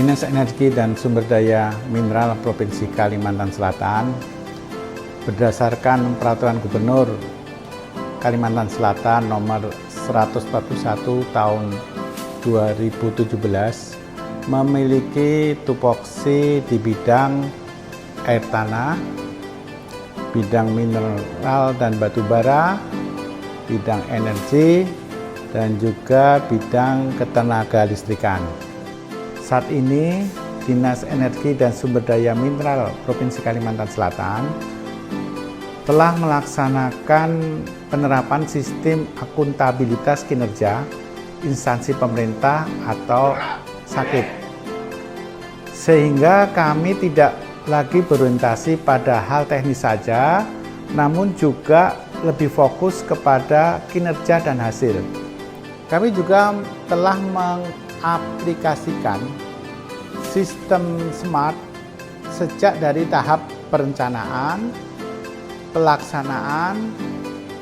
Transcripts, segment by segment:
Dinas Energi dan Sumber Daya Mineral Provinsi Kalimantan Selatan berdasarkan Peraturan Gubernur Kalimantan Selatan nomor 141 tahun 2017 memiliki tupoksi di bidang air tanah, bidang mineral dan batu bara, bidang energi, dan juga bidang ketenaga listrikan. Saat ini, Dinas Energi dan Sumber Daya Mineral Provinsi Kalimantan Selatan telah melaksanakan penerapan sistem akuntabilitas kinerja instansi pemerintah atau SAKIP, sehingga kami tidak lagi berorientasi pada hal teknis saja, namun juga lebih fokus kepada kinerja dan hasil. Kami juga telah mengaplikasikan sistem SMART sejak dari tahap perencanaan, pelaksanaan,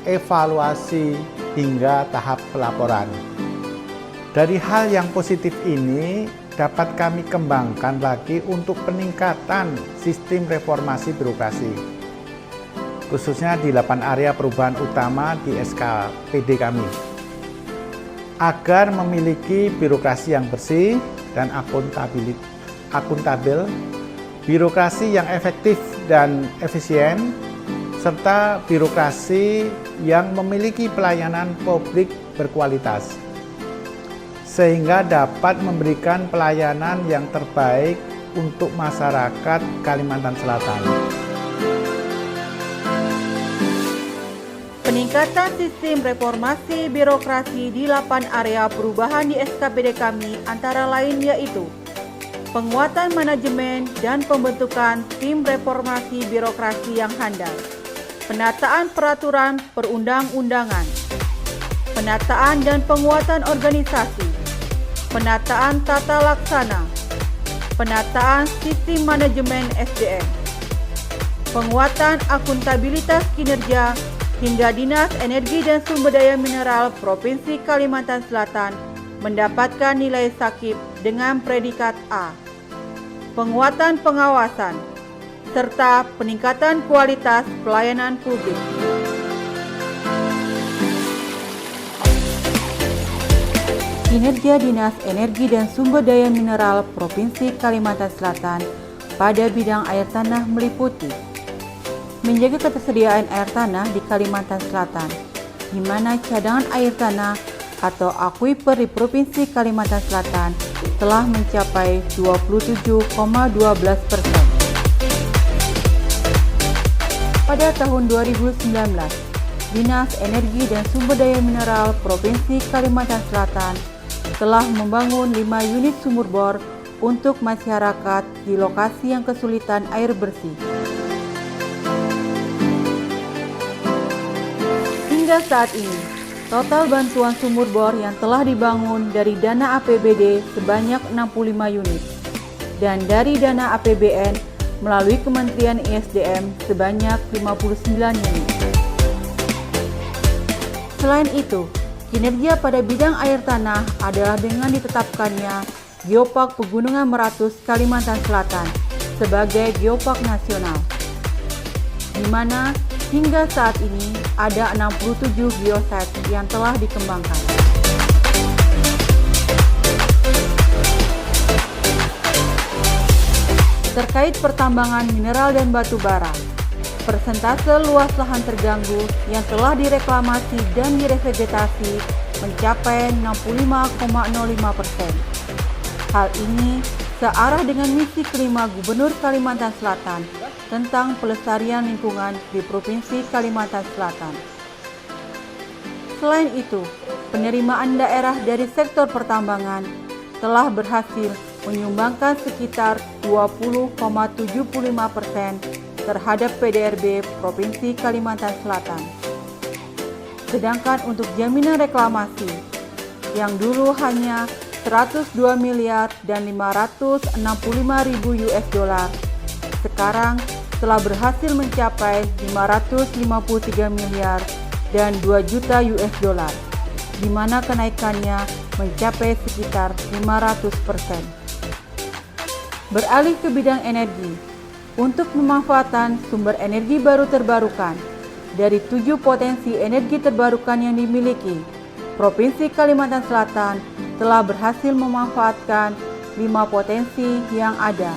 evaluasi, hingga tahap pelaporan. Dari hal yang positif ini dapat kami kembangkan lagi untuk peningkatan sistem reformasi birokrasi, khususnya di 8 area perubahan utama di SKPD kami, agar memiliki birokrasi yang bersih dan akuntabel, birokrasi yang efektif dan efisien, serta birokrasi yang memiliki pelayanan publik berkualitas, sehingga dapat memberikan pelayanan yang terbaik untuk masyarakat Kalimantan Selatan. Peningkatan sistem reformasi birokrasi di 8 area perubahan di SKPD kami antara lain yaitu penguatan manajemen dan pembentukan tim reformasi birokrasi yang handal, penataan peraturan perundang-undangan, penataan dan penguatan organisasi, penataan tata laksana, penataan sistem manajemen SDM, penguatan akuntabilitas kinerja, hingga Dinas Energi dan Sumber Daya Mineral Provinsi Kalimantan Selatan mendapatkan nilai SAKIP dengan predikat A, penguatan pengawasan, serta peningkatan kualitas pelayanan publik. Kinerja Dinas Energi dan Sumber Daya Mineral Provinsi Kalimantan Selatan pada bidang air tanah meliputi menjaga ketersediaan air tanah di Kalimantan Selatan, di mana cadangan air tanah atau akuifer di Provinsi Kalimantan Selatan telah mencapai 27,12%. Pada tahun 2019, Dinas Energi dan Sumber Daya Mineral Provinsi Kalimantan Selatan telah membangun 5 unit sumur bor untuk masyarakat di lokasi yang kesulitan air bersih. Hingga saat ini, total bantuan sumur bor yang telah dibangun dari dana APBD sebanyak 65 unit dan dari dana APBN melalui Kementerian ISDM sebanyak 59 unit. Selain itu, kinerja pada bidang air tanah adalah dengan ditetapkannya Geopark Pegunungan Meratus Kalimantan Selatan sebagai geopark nasional, di mana hingga saat ini ada 67 geoset yang telah dikembangkan. Terkait pertambangan mineral dan batu bara, persentase luas lahan terganggu yang telah direklamasi dan direvegetasi mencapai 65,05%. Hal ini searah dengan misi kelima Gubernur Kalimantan Selatan tentang pelestarian lingkungan di Provinsi Kalimantan Selatan. Selain itu, penerimaan daerah dari sektor pertambangan telah berhasil menyumbangkan sekitar 20,75% terhadap PDRB Provinsi Kalimantan Selatan. Sedangkan untuk jaminan reklamasi yang dulu hanya 102 miliar dan 565 ribu $, sekarang telah berhasil mencapai 553 miliar dan 2 juta $, di mana kenaikannya mencapai sekitar 500%. Beralih ke bidang energi, untuk pemanfaatan sumber energi baru terbarukan. Dari 7 potensi energi terbarukan yang dimiliki, Provinsi Kalimantan Selatan telah berhasil memanfaatkan 5 potensi yang ada,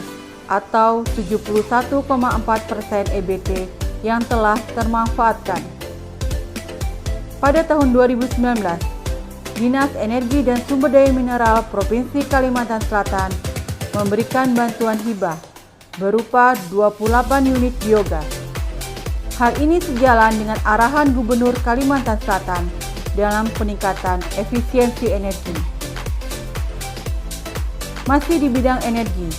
atau 71,4% EBT yang telah termanfaatkan. Pada tahun 2019, Dinas Energi dan Sumber Daya Mineral Provinsi Kalimantan Selatan memberikan bantuan hibah berupa 28 unit biogas. Hal ini sejalan dengan arahan Gubernur Kalimantan Selatan dalam peningkatan efisiensi energi. Masih di bidang energi,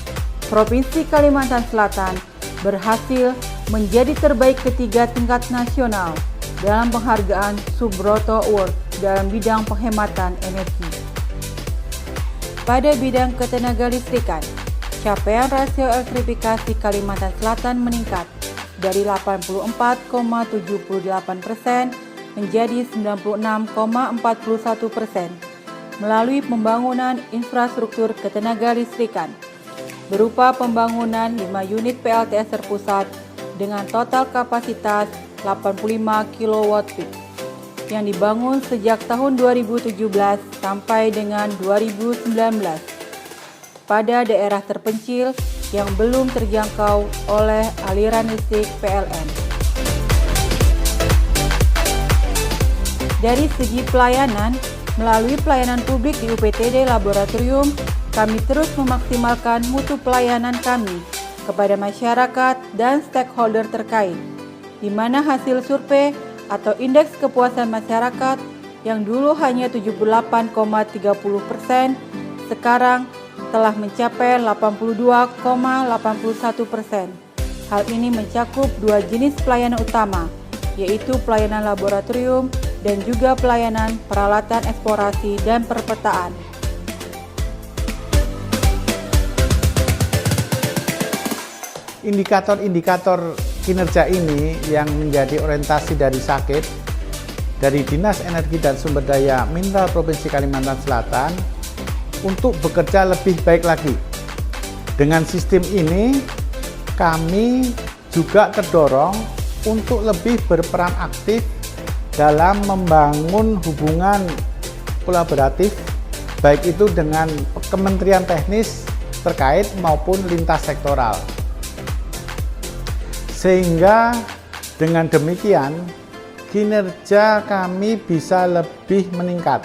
Provinsi Kalimantan Selatan berhasil menjadi terbaik ketiga tingkat nasional dalam penghargaan Subroto Award dalam bidang penghematan energi. Pada bidang ketenaga listrikan, capaian rasio elektrifikasi Kalimantan Selatan meningkat dari 84,78% menjadi 96,41% melalui pembangunan infrastruktur ketenaga listrikan berupa pembangunan 5 unit PLTS terpusat dengan total kapasitas 85 kW yang dibangun sejak tahun 2017 sampai dengan 2019 pada daerah terpencil yang belum terjangkau oleh aliran listrik PLN. Dari segi pelayanan, melalui pelayanan publik di UPTD Laboratorium, kami terus memaksimalkan mutu pelayanan kami kepada masyarakat dan stakeholder terkait, di mana hasil survei atau indeks kepuasan masyarakat yang dulu hanya 78,30%, sekarang telah mencapai 82,81%. Hal ini mencakup 2 jenis pelayanan utama, yaitu pelayanan laboratorium dan juga pelayanan peralatan eksplorasi dan perpetaan. Indikator-indikator kinerja ini yang menjadi orientasi dari SAKIP, dari Dinas Energi dan Sumber Daya Mineral Provinsi Kalimantan Selatan untuk bekerja lebih baik lagi. Dengan sistem ini, kami juga terdorong untuk lebih berperan aktif dalam membangun hubungan kolaboratif, baik itu dengan kementerian teknis terkait maupun lintas sektoral. Sehingga dengan demikian, kinerja kami bisa lebih meningkat.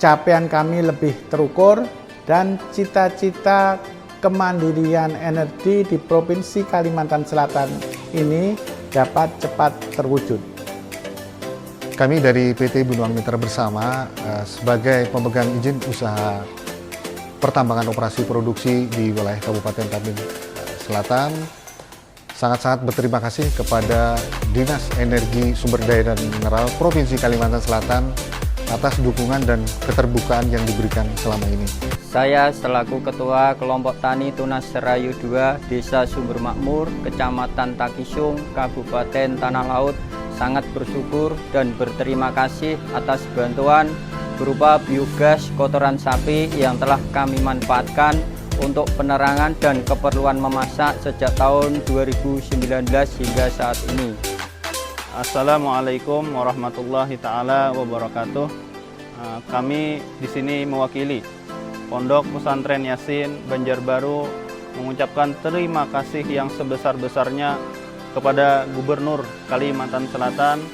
Capaian kami lebih terukur dan cita-cita kemandirian energi di Provinsi Kalimantan Selatan ini dapat cepat terwujud. Kami dari PT Bunuang Mitra Bersama sebagai pemegang izin usaha pertambangan operasi produksi di wilayah Kabupaten Tabing Selatan sangat-sangat berterima kasih kepada Dinas Energi Sumber Daya dan Mineral Provinsi Kalimantan Selatan atas dukungan dan keterbukaan yang diberikan selama ini. Saya selaku Ketua Kelompok Tani Tunas Serayu 2 Desa Sumber Makmur, Kecamatan Takisung, Kabupaten Tanah Laut sangat bersyukur dan berterima kasih atas bantuan berupa biogas kotoran sapi yang telah kami manfaatkan untuk penerangan dan keperluan memasak sejak tahun 2019 hingga saat ini. Assalamualaikum warahmatullahi taala wabarakatuh. Kami di sini mewakili Pondok Pesantren Yasin Banjarbaru mengucapkan terima kasih yang sebesar-besarnya kepada Gubernur Kalimantan Selatan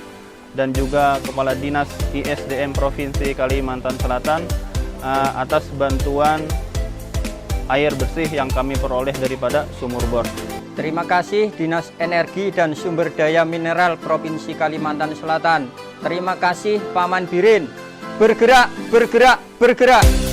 dan juga Kepala Dinas ISDM Provinsi Kalimantan Selatan atas bantuan air bersih yang kami peroleh daripada sumur bor. Terima kasih Dinas Energi dan Sumber Daya Mineral Provinsi Kalimantan Selatan. Terima kasih Paman Birin. Bergerak, bergerak, bergerak.